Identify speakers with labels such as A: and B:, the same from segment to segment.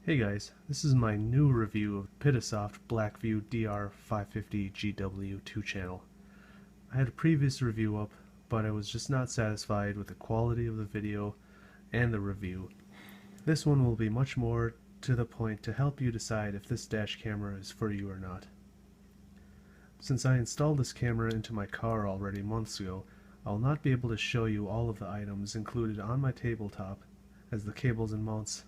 A: Hey guys, this is my new review of Pittasoft Blackvue DR550GW-2 channel. I had a previous review up, but I was just not satisfied with the quality of the video and the review. This one will be much more to the point to help you decide if this dash camera is for you or not. Since I installed this camera into my car already months ago, I'll not be able to show you all of the items included on my tabletop, as the cables and mounts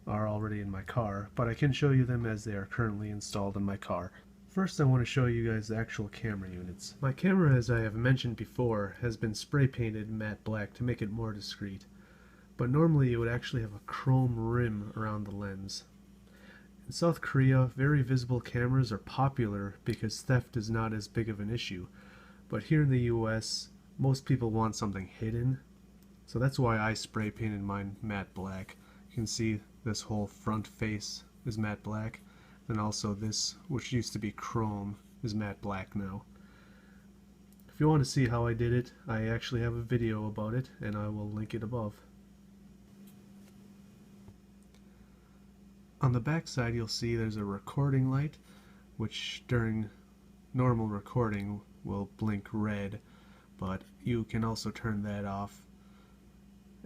A: are already in my car, but I can show you them as they are currently installed in my car. First, I want to show you guys the actual camera units. My camera, as I have mentioned before, has been spray painted matte black to make it more discreet, but normally it would actually have a chrome rim around the lens. In South Korea, very visible cameras are popular because theft is not as big of an issue, but here in the US, most people want something hidden, so that's why I spray painted mine matte black. You can see this whole front face is matte black, and also this, which used to be chrome, is matte black now. If you want to see how I did it, I actually have a video about it, and I will link it above. On the back side you'll see there's a recording light, which during normal recording will blink red, but you can also turn that off.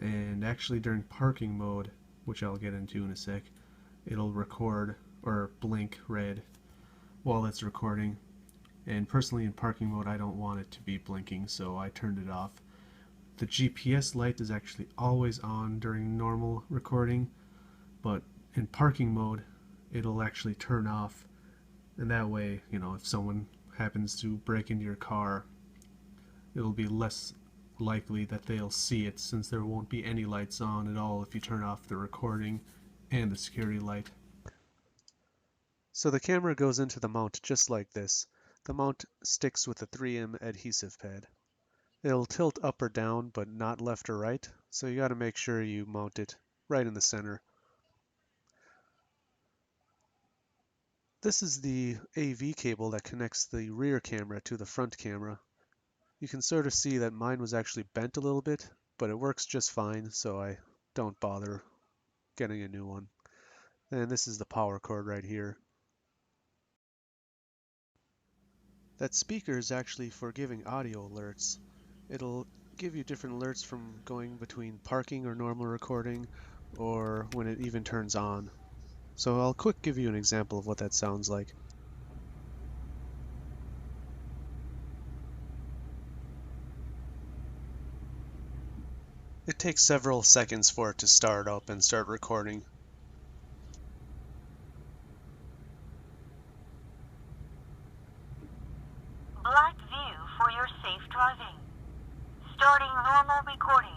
A: And actually during parking mode, which I'll get into in a sec, it'll record or blink red while it's recording. And personally in parking mode I don't want it to be blinking, so I turned it off. The GPS light is actually always on during normal recording, but in parking mode it'll actually turn off, and that way, you know, if someone happens to break into your car, it'll be less likely that they'll see it, since there won't be any lights on at all if you turn off the recording and the security light. So the camera goes into the mount just like this. The mount sticks with a 3M adhesive pad. It'll tilt up or down, but not left or right, so you got to make sure you mount it right in the center. This is the AV cable that connects the rear camera to the front camera. You can sort of see that mine was actually bent a little bit, but it works just fine, so I don't bother getting a new one. And this is the power cord right here. That speaker is actually for giving audio alerts. It'll give you different alerts from going between parking or normal recording, or when it even turns on. So I'll quick give you an example of what that sounds like. It takes several seconds for it to start up and start recording.
B: Blackvue for your safe driving. Starting normal recording.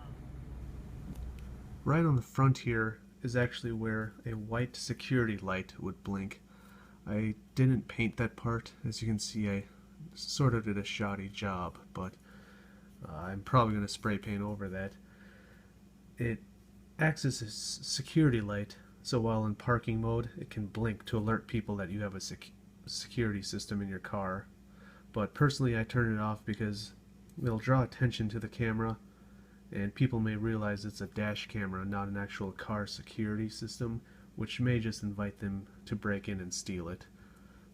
A: Right on the front here is actually where a white security light would blink. I didn't paint that part. As you can see, I sort of did a shoddy job, but I'm probably going to spray paint over that. It acts as a security light, so while in parking mode it can blink to alert people that you have a security system in your car. But personally I turn it off because it'll draw attention to the camera, and people may realize it's a dash camera, not an actual car security system, which may just invite them to break in and steal it.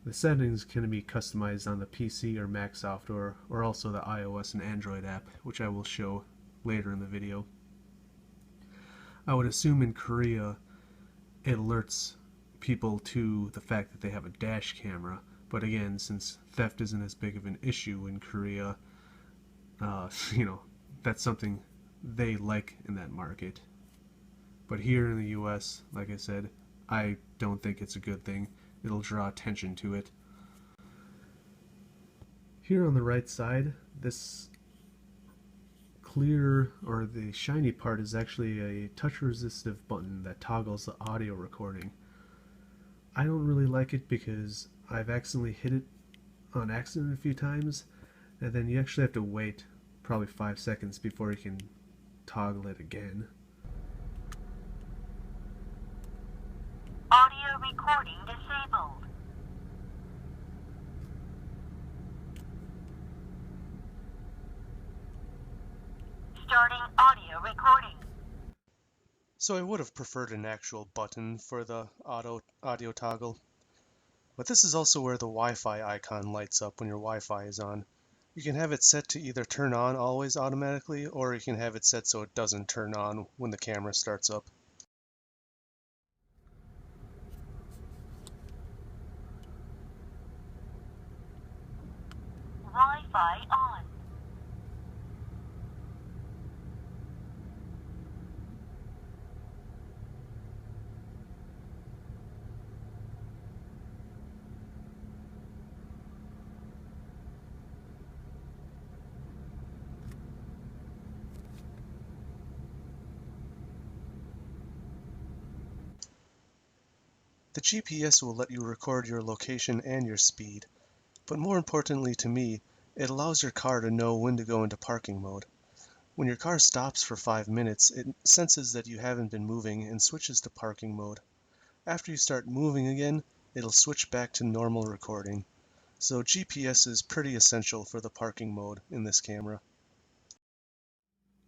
A: The settings can be customized on the PC or Mac software, or also the iOS and Android app, which I will show later in the video. I would assume in Korea it alerts people to the fact that they have a dash camera, but again, since theft isn't as big of an issue in Korea, you know, that's something they like in that market. But here in the US, like I said, I don't think it's a good thing. It'll draw attention to it. Here on the right side, this clear, or the shiny part, is actually a touch resistive button that toggles the audio recording. I don't really like it because I've accidentally hit it on accident a few times, and then you actually have to wait probably 5 seconds before you can toggle it again.
B: Audio recording disabled. Starting audio recording.
A: So I would have preferred an actual button for the audio toggle. But this is also where the Wi-Fi icon lights up when your Wi-Fi is on. You can have it set to either turn on always automatically, or you can have it set so it doesn't turn on when the camera starts up.
B: Wi-Fi on.
A: The GPS will let you record your location and your speed, but more importantly to me, it allows your car to know when to go into parking mode. When your car stops for 5 minutes, it senses that you haven't been moving and switches to parking mode. After you start moving again, it'll switch back to normal recording. So GPS is pretty essential for the parking mode in this camera.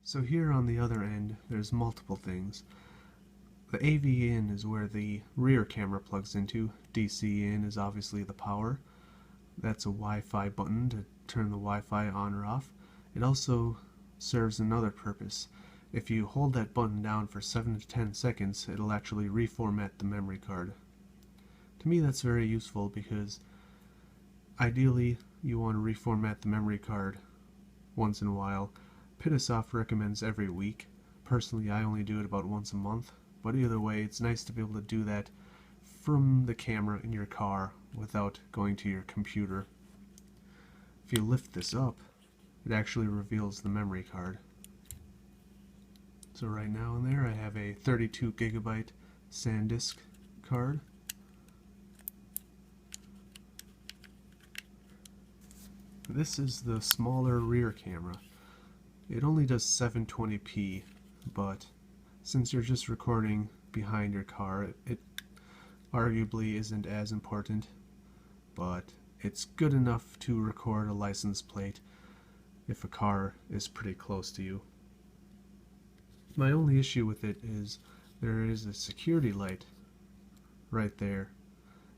A: So here on the other end, there's multiple things. The AV in is where the rear camera plugs into. DC in is obviously the power. That's a Wi-Fi button to turn the Wi-Fi on or off. It also serves another purpose. If you hold that button down for 7 to 10 seconds, it'll actually reformat the memory card. To me, that's very useful because ideally you want to reformat the memory card once in a while. Pittasoft recommends every week. Personally, I only do it about once a month, but either way, it's nice to be able to do that from the camera in your car without going to your computer. If you lift this up, it actually reveals the memory card. So right now in there I have a 32 gigabyte SanDisk card. This is the smaller rear camera. It only does 720p, but since you're just recording behind your car, it arguably isn't as important, but it's good enough to record a license plate if a car is pretty close to you. My only issue with it is there is a security light right there,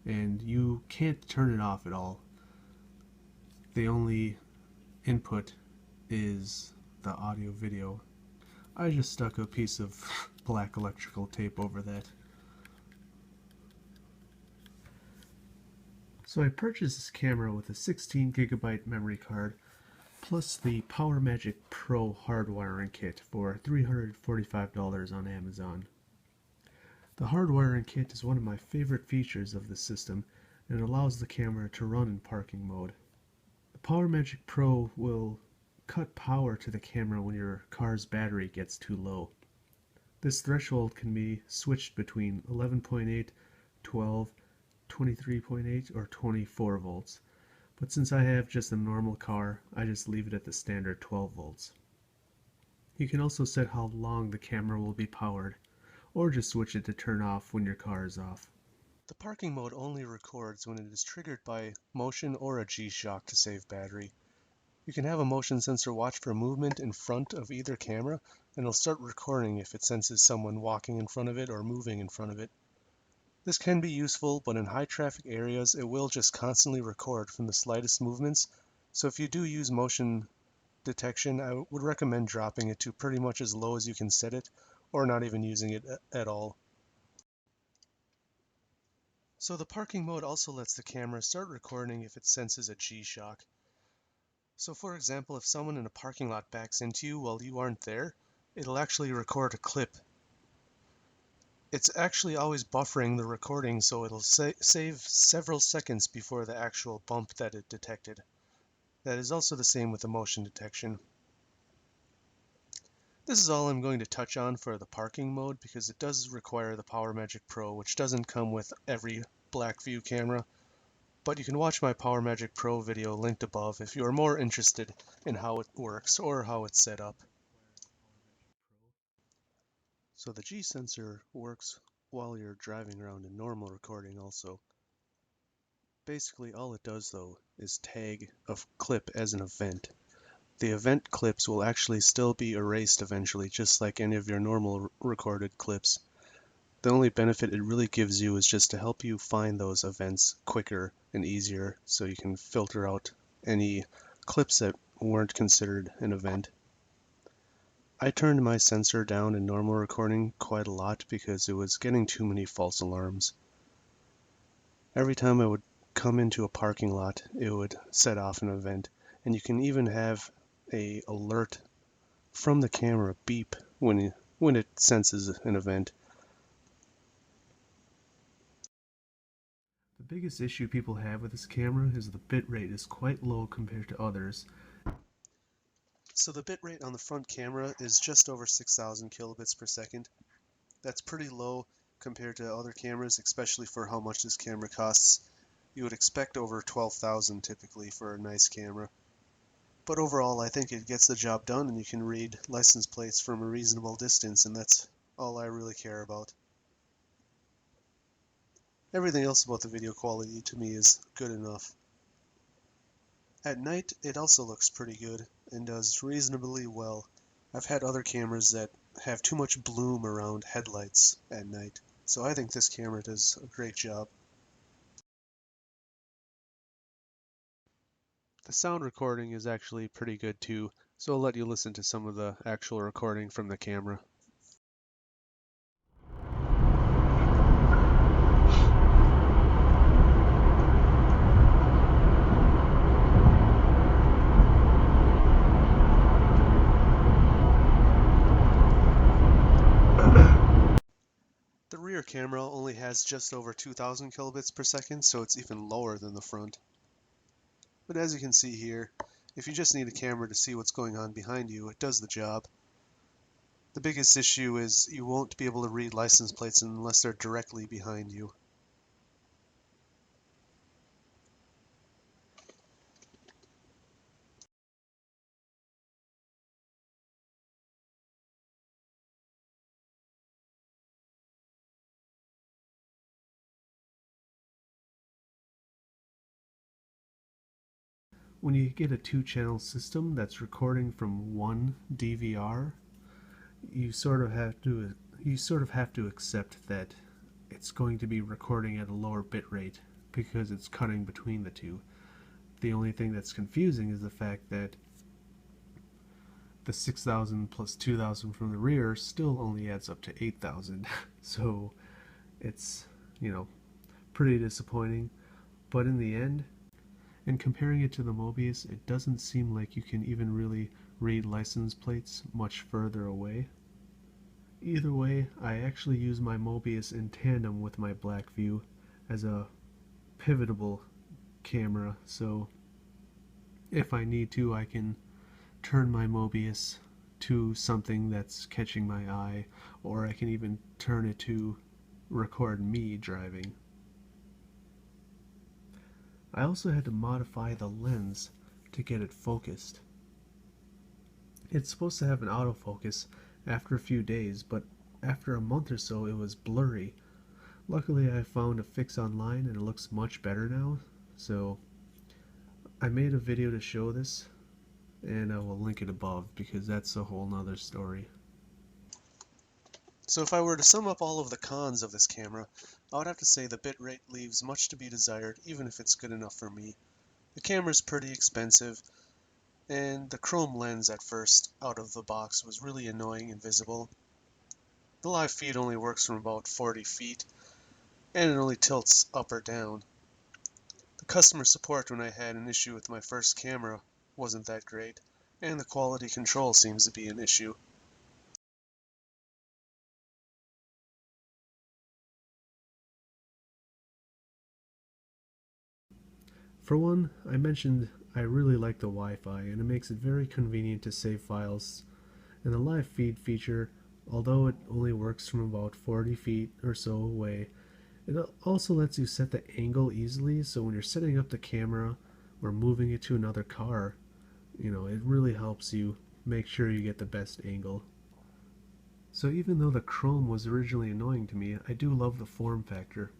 A: and you can't turn it off at all. The only input is the audio video. I just stuck a piece of black electrical tape over that. So I purchased this camera with a 16 gigabyte memory card plus the PowerMagic Pro hardwiring kit for $345 on Amazon. The hardwiring kit is one of my favorite features of the system, and it allows the camera to run in parking mode. The PowerMagic Pro will cut power to the camera when your car's battery gets too low. This threshold can be switched between 11.8, 12, 23.8, or 24 volts. But since I have just a normal car, I just leave it at the standard 12 volts. You can also set how long the camera will be powered, or just switch it to turn off when your car is off. The parking mode only records when it is triggered by motion or a G-Shock to save battery. You can have a motion sensor watch for movement in front of either camera, and it'll start recording if it senses someone walking in front of it or moving in front of it. This can be useful, but in high traffic areas it will just constantly record from the slightest movements, so if you do use motion detection, I would recommend dropping it to pretty much as low as you can set it, or not even using it at all. So the parking mode also lets the camera start recording if it senses a G-Shock. So for example, if someone in a parking lot backs into you while you aren't there, it'll actually record a clip. It's actually always buffering the recording, so it'll save several seconds before the actual bump that it detected. That is also the same with the motion detection. This is all I'm going to touch on for the parking mode because it does require the PowerMagic Pro, which doesn't come with every Blackvue camera. But you can watch my PowerMagic Pro video linked above if you are more interested in how it works or how it's set up. So the G sensor works while you're driving around in normal recording also. Basically all it does though is tag a clip as an event. The event clips will actually still be erased eventually, just like any of your normal recorded clips. The only benefit it really gives you is just to help you find those events quicker and easier, so you can filter out any clips that weren't considered an event. I turned my sensor down in normal recording quite a lot because it was getting too many false alarms. Every time I would come into a parking lot, it would set off an event, and you can even have an alert from the camera beep when it senses an event. The biggest issue people have with this camera is the bitrate is quite low compared to others. So the bitrate on the front camera is just over 6,000 kilobits per second. That's pretty low compared to other cameras, especially for how much this camera costs. You would expect over 12,000 typically for a nice camera. But overall, I think it gets the job done, and you can read license plates from a reasonable distance, and that's all I really care about. Everything else about the video quality to me is good enough. At night, it also looks pretty good and does reasonably well. I've had other cameras that have too much bloom around headlights at night, so I think this camera does a great job. The sound recording is actually pretty good too, so I'll let you listen to some of the actual recording from the camera. The rear camera only has just over 2,000 kilobits per second, so it's even lower than the front. But as you can see here, if you just need a camera to see what's going on behind you, it does the job. The biggest issue is you won't be able to read license plates unless they're directly behind you. When you get a two-channel system that's recording from one DVR, you sort of have to accept that it's going to be recording at a lower bit rate because it's cutting between the two. The only thing that's confusing is the fact that the 6,000 plus 2,000 from the rear still only adds up to 8,000. So it's, pretty disappointing. But in the end, and comparing it to the Mobius, it doesn't seem like you can even really read license plates much further away. Either way, I actually use my Mobius in tandem with my Blackvue as a pivotable camera, so if I need to, I can turn my Mobius to something that's catching my eye, or I can even turn it to record me driving. I also had to modify the lens to get it focused. It's supposed to have an autofocus after a few days, but after a month or so it was blurry. Luckily I found a fix online and it looks much better now, so I made a video to show this, and I will link it above because that's a whole nother story. So if I were to sum up all of the cons of this camera, I would have to say the bitrate leaves much to be desired, even if it's good enough for me. The camera's pretty expensive, and the chrome lens at first, out of the box, was really annoying and visible. The live feed only works from about 40 feet, and it only tilts up or down. The customer support when I had an issue with my first camera wasn't that great, and the quality control seems to be an issue. For one, I mentioned I really like the Wi-Fi, and it makes it very convenient to save files. And the live feed feature, although it only works from about 40 feet or so away, it also lets you set the angle easily, so when you're setting up the camera or moving it to another car, it really helps you make sure you get the best angle. So even though the chrome was originally annoying to me, I do love the form factor.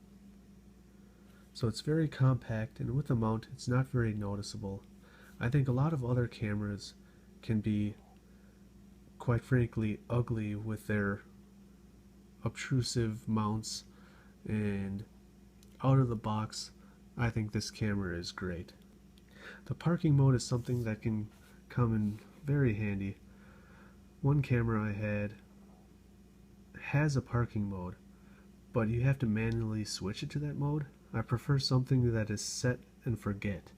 A: So it's very compact, and with the mount it's not very noticeable. I think a lot of other cameras can be, quite frankly, ugly with their obtrusive mounts, and out of the box, I think this camera is great. The parking mode is something that can come in very handy. One camera I had has a parking mode, but you have to manually switch it to that mode. I prefer something that is set and forget.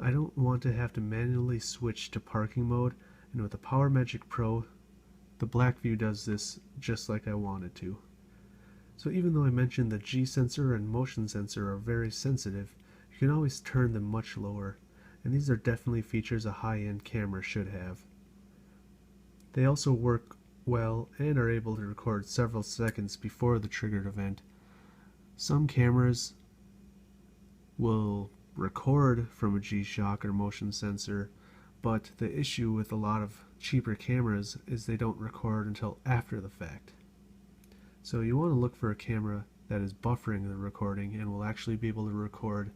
A: I don't want to have to manually switch to parking mode, and with the PowerMagic Pro, the Blackvue does this just like I want it to. So even though I mentioned the G sensor and motion sensor are very sensitive, you can always turn them much lower, and these are definitely features a high-end camera should have. They also work well and are able to record several seconds before the triggered event. Some cameras will record from a G-Shock or motion sensor, but the issue with a lot of cheaper cameras is they don't record until after the fact. So you want to look for a camera that is buffering the recording and will actually be able to record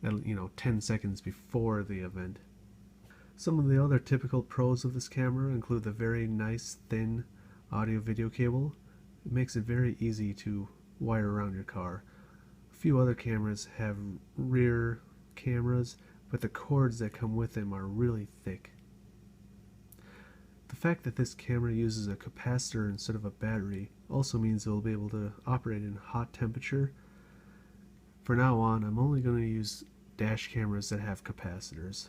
A: at 10 seconds before the event. Some of the other typical pros of this camera include the very nice thin audio-video cable. It makes it very easy to wire around your car. A few other cameras have rear cameras, but the cords that come with them are really thick. The fact that this camera uses a capacitor instead of a battery also means it will be able to operate in hot temperature. For now on, I'm only going to use dash cameras that have capacitors.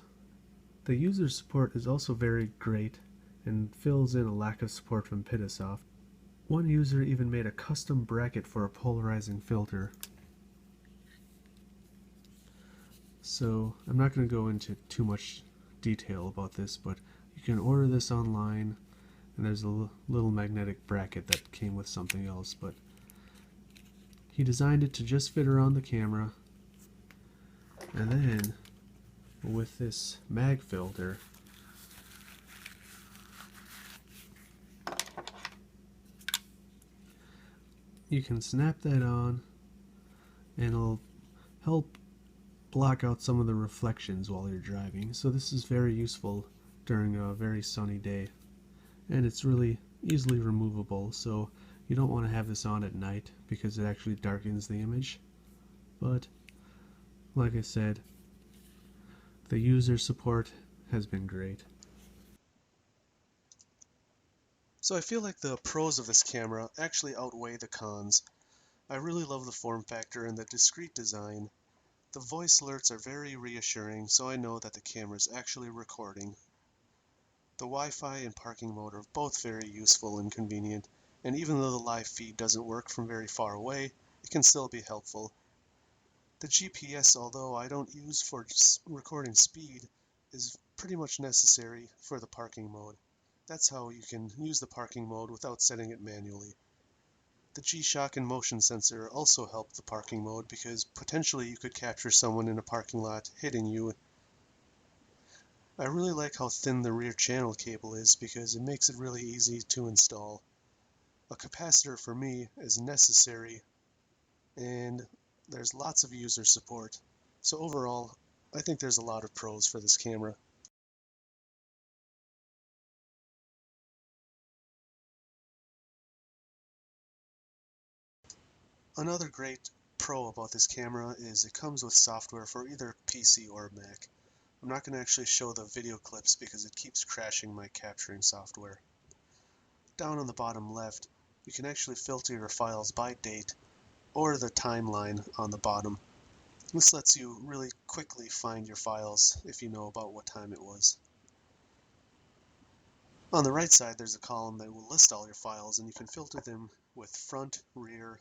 A: The user support is also very great and fills in a lack of support from Pittasoft. One user even made a custom bracket for a polarizing filter. So I'm not going to go into too much detail about this, but you can order this online, and there's a little magnetic bracket that came with something else, but he designed it to just fit around the camera, and then with this mag filter, you can snap that on and it'll help block out some of the reflections while you're driving. So this is very useful during a very sunny day, and it's really easily removable, so you don't want to have this on at night because it actually darkens the image. But like I said, the user support has been great. So I feel like the pros of this camera actually outweigh the cons. I really love the form factor and the discreet design. The voice alerts are very reassuring, so I know that the camera is actually recording. The Wi-Fi and parking mode are both very useful and convenient, and even though the live feed doesn't work from very far away, it can still be helpful. The GPS, although I don't use for recording speed, is pretty much necessary for the parking mode. That's how you can use the parking mode without setting it manually. The G-Shock and motion sensor also help the parking mode because potentially you could capture someone in a parking lot hitting you. I really like how thin the rear channel cable is because it makes it really easy to install. A capacitor for me is necessary, and there's lots of user support. So overall, I think there's a lot of pros for this camera. Another great pro about this camera is it comes with software for either PC or Mac. I'm not going to actually show the video clips because it keeps crashing my capturing software. Down on the bottom left, you can actually filter your files by date or the timeline on the bottom. This lets you really quickly find your files if you know about what time it was. On the right side, there's a column that will list all your files, and you can filter them with front, rear,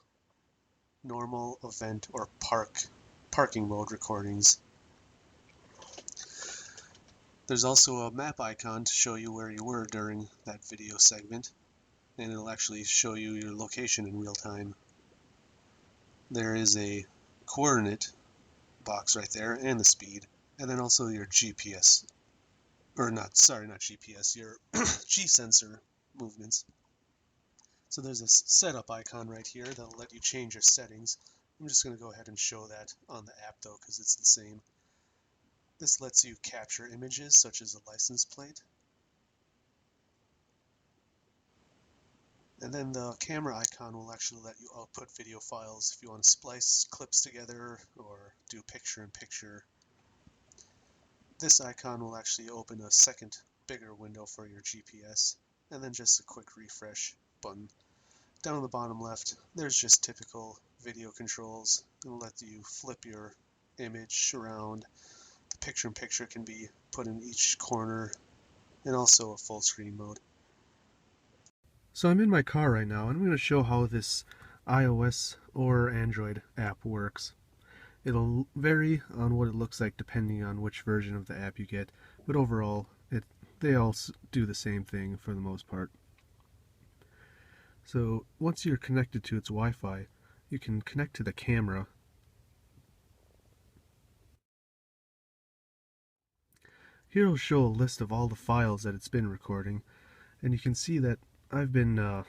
A: normal, event, or parking mode recordings. There's also a map icon to show you where you were during that video segment, and it'll actually show you your location in real time. There is a coordinate box right there and the speed, and then also your GPS, or not GPS, your G sensor movements. So there's a setup icon right here that'll let you change your settings. I'm just going to go ahead and show that on the app though, because it's the same. This lets you capture images such as a license plate, And then the camera icon will actually let you output video files if you want to splice clips together or do picture-in-picture. This icon will actually open a second bigger window for your GPS, and then just a quick refresh button. Down on the bottom left, there's just typical video controls. It'll let you flip your image around. The picture-in-picture can be put in each corner, and also a full screen mode. So I'm in my car right now, and I'm going to show how this iOS or Android app works. It'll vary on what it looks like depending on which version of the app you get, but overall, they all do the same thing for the most part. So once you're connected to its Wi-Fi, you can connect to the camera. Here it'll show a list of all the files that it's been recording, and you can see that I've been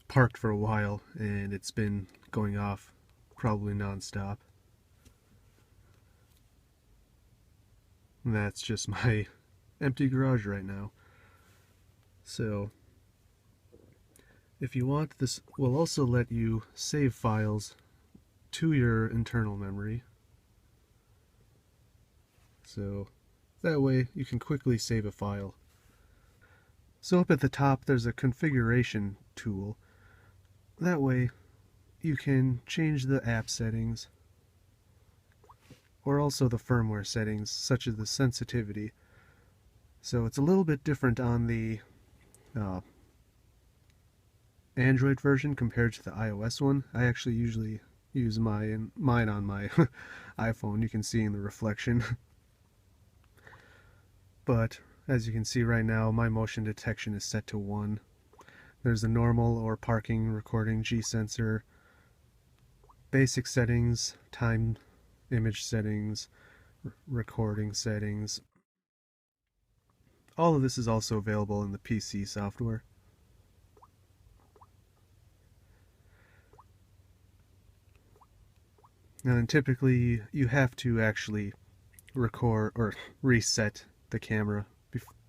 A: parked for a while, and it's been going off probably non-stop. And that's just my empty garage right now. So if you want, this will also let you save files to your internal memory. So that way you can quickly save a file. So up at the top there's a configuration tool. That way you can change the app settings, or also the firmware settings, such as the sensitivity. So it's a little bit different on the Android version compared to the iOS one. I actually usually use mine on my iPhone. You can see in the reflection. But as you can see right now, my motion detection is set to 1. There's the normal or parking recording G sensor, basic settings, time, image settings, recording settings. All of this is also available in the PC software. And then typically you have to actually record or reset the camera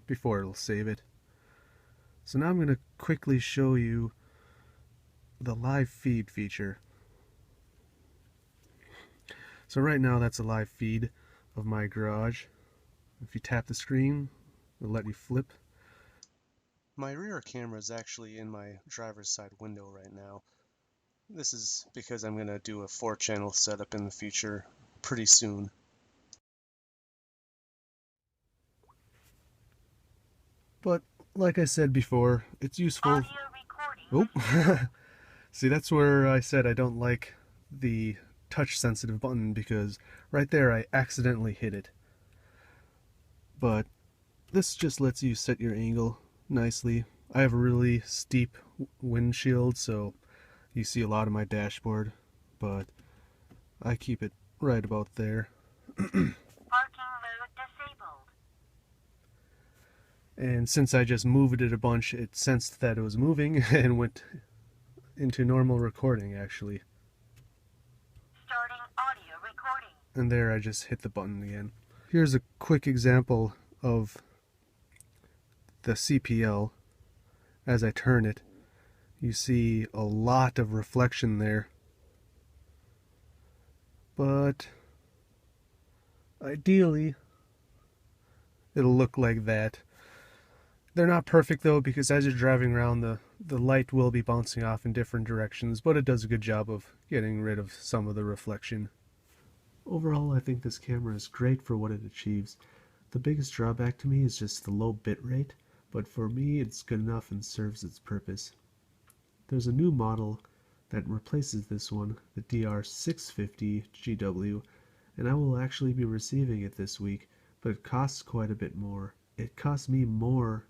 A: before it'll save it. So now I'm going to quickly show you the live feed feature. So right now that's a live feed of my garage. If you tap the screen, it'll let you flip. My rear camera is actually in my driver's side window right now. This is because I'm going to do a 4-channel setup in the future pretty soon. But like I said before, it's useful.
B: Audio recording.
A: Oh, see, that's where I said I don't like the touch sensitive button, because right there I accidentally hit it. But this just lets you set your angle nicely. I have a really steep windshield, so you see a lot of my dashboard, but I keep it right about there.
B: Parking mode disabled.
A: And since I just moved it a bunch, it sensed that it was moving and went into normal recording actually.
B: Starting audio recording.
A: And there I just hit the button again. Here's a quick example of the CPL. As I turn it, you see a lot of reflection there. But ideally, it'll look like that. They're not perfect though, because as you're driving around, the light will be bouncing off in different directions, but it does a good job of getting rid of some of the reflection. Overall, I think this camera is great for what it achieves. The biggest drawback to me is just the low bit rate, but for me it's good enough and serves its purpose. There's a new model that replaces this one, the DR550GW, and I will actually be receiving it this week, but it costs quite a bit more. It costs me more,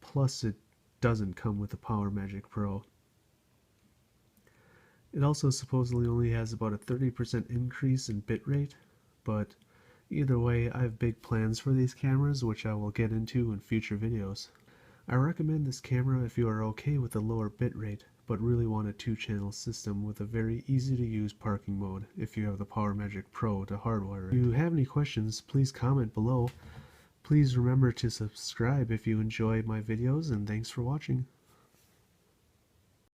A: plus it doesn't come with the PowerMagic Pro. It also supposedly only has about a 30% increase in bitrate, but either way, I have big plans for these cameras, which I will get into in future videos. I recommend this camera if you are okay with a lower bitrate, but really want a 2-channel system with a very easy to use parking mode if you have the PowerMagic Pro to hardwire it. If you have any questions, please comment below. Please remember to subscribe if you enjoy my videos, and thanks for watching.